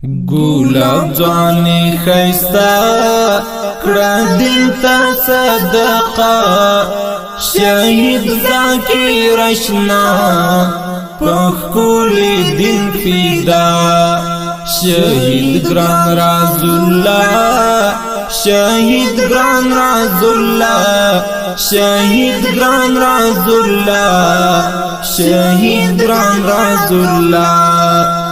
گلاب جوانی خیستا کړه دین ته صدقه شهید ذاکر اشنا پخکولی دین فیدا شهید گران راز الله شهید گران راز الله شهید گران راز الله شهید گران راز الله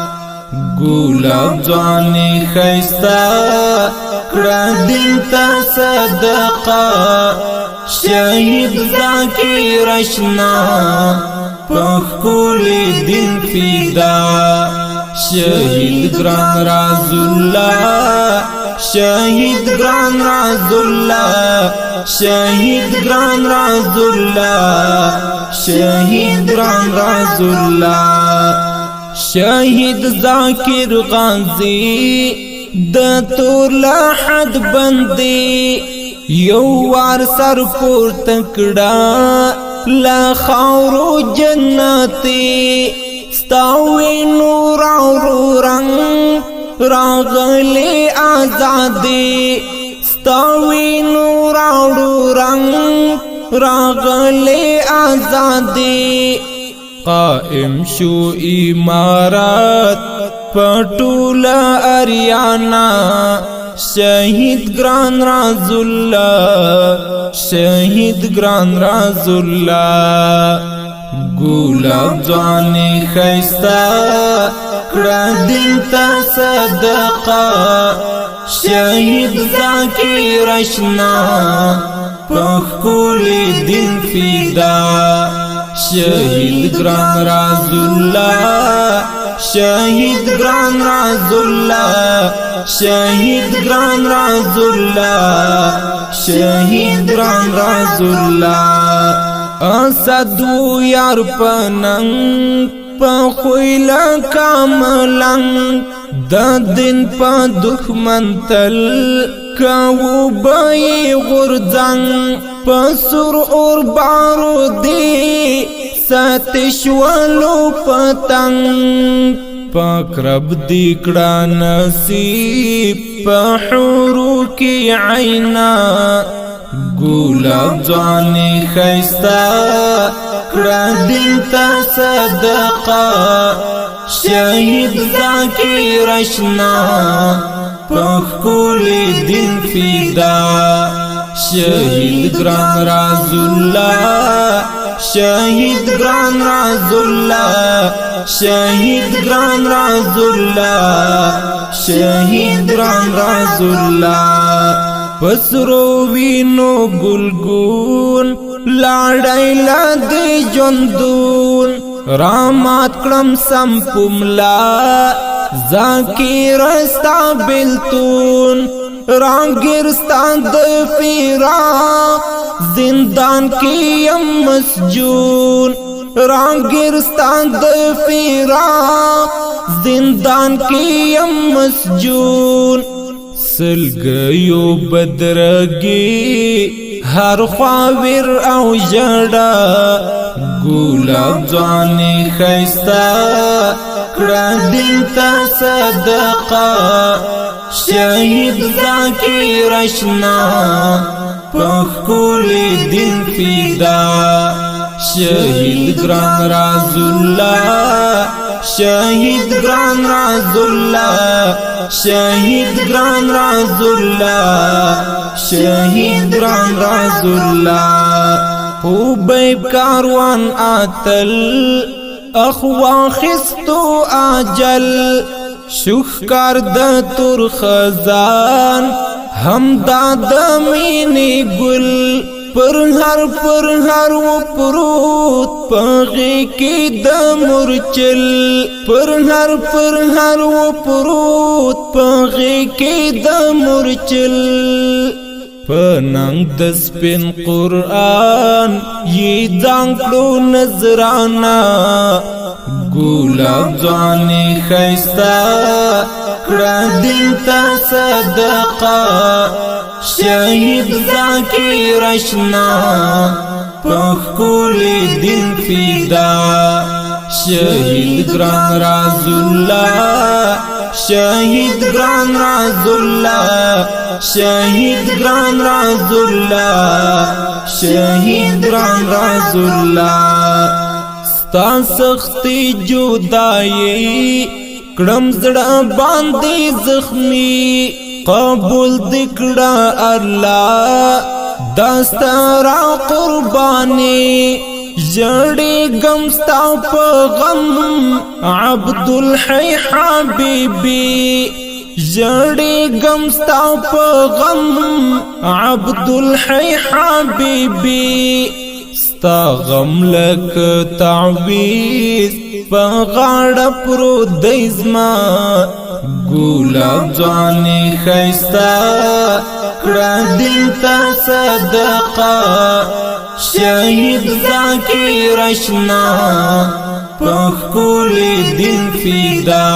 گلاب جوانی خیستا کړه دین ته صدقه شهید ذاکر اشنا پخکولی دین فیدا شهید گران راز الله شهید گران راز الله شهید گران راز الله شهید گران راز الله شهید ذاکر غازی د تور لحد بندی یو وار سر پور تکڑا لا خاورو جنتی ستاوی نور او رنگ راغلی آزادی ستاوی نور او رنگ راغلی آزادی قائم شو امارات پټولا اریانا شهید گران راز الله شهید گران راز الله گلاب جوانی خیستا کړه دین ته صدقه شهید ذاکر اشنا پخکولی دین فیدا شهید گران راز الله شهید گران راز الله شهید گران راز الله شهید گران راز الله اسدو یار پننگ پا خویلا کاملنگ د دین پا دخمن تل کاو بای غرزنگ پا سر اور بارو دی ساتشوالو پتنگ پاک رب دیکڑا نصیب پا حورو کی عینا گلاب جوانی خیستا کړه دین ته صدقه شهید ذاکر اشنا پخکولی دین فیدا شهید گران راز الله شهید گران راز الله شهید گران راز الله شهید گران راز الله پسرو وینو گلگون لاړای لدی جندون رامات کړم سم پملا ذاکر استا بلتون رانګر ستان د فراق زندان کې یم مسجون رانګر ستان د فراق زندان کې یم مسجون سلګیو بدرګي هر خواویر او جړه گلاب جوانی خیستا کړه دین ته صدقه شهید ذاکر اشنا پخکولی دین فیدا شهید گران راز الله شهید گران راز الله شهید گران راز الله شهید گران راز الله حبیب کاروان آتل اخوا خستو آجل شخکار د تور خزان هم داد مینی گل پر هر و پروت پاغی کی د مرچل پر هر و پروت پاغی کی د مرچل پننگ د سپین قرآن یی دانکلو نظرانا گلاب جوانی خیستا کړه دین ته صدقه شهید ذاکر اشنا پخکولی دین فیدا شهید گران راز الله شهید گران راز الله شهید گران راز الله شهید گران راز الله ستا سختی جدائی کړم زړه باندې زخمی قبول دکړه الله داستا را قربانی جړې غم ستا په غم عبدالحی حبیبی جړې غم ستا په غم عبدالحی حبیبی ستا غم لک تعویز په غاړه پروت دی زما ګلاب ځواني ښایسته کړه دین ته صدقه شهید ذاکر اشنا په ښکلي دین فدا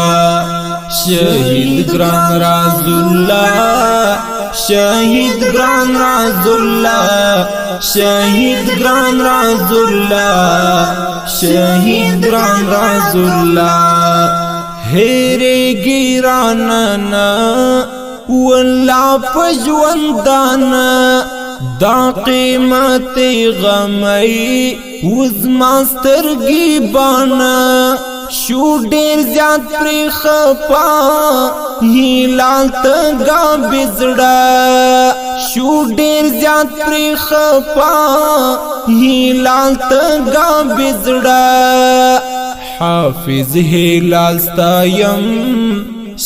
شهید گران راز الله شهید گران راز الله شهید گران راز الله شهید گران راز الله هیره گیراننا والله پجوندانا دا قیمت غمی وزما سترگی بانا شو ډیر زیات پری خپا هلال تنگا بزڑا شو ډیر زیات پری خپا هلال تنگا بزڑا حافظ هلال ستایم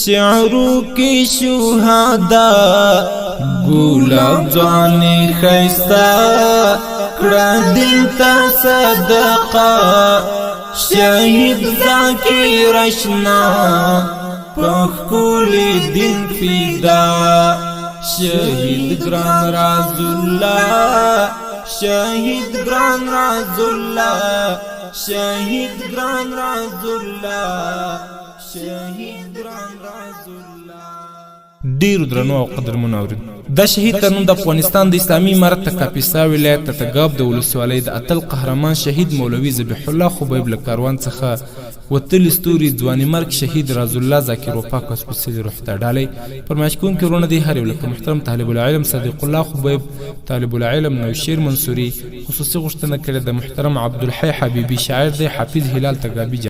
شعرو کی شهدا ګلاب ځواني ښایسته کړه دین ته صدقه شهید ذاکر اشنا په ښکلي دین فدا شهید گران راز الله شهید گران راز الله شهید گران راز الله شهید گران راز الله ډیر درنو او قدرمن اورید د شهید ترنم د افغانستان د اسلامي امارت د کاپیسا ولایت د تګاب د ولسوالۍ د اتل قهرمان شهید مولوي ذبیح الله خبیب له کاروان څخه وتل ستوري ځواني مرګ شهید راز الله ذاکر وفاق سپیڅلي روح ته ډالۍ فرمایش کوونکي ورونه دي هر یو لکه محترم طالب العلم صدیق الله خبیب طالب العلم نوشیر منصوري خصوصي غوښتنه کړې د محترم عبدالحی حبیبي شاعر دی حافظ هلال تګابي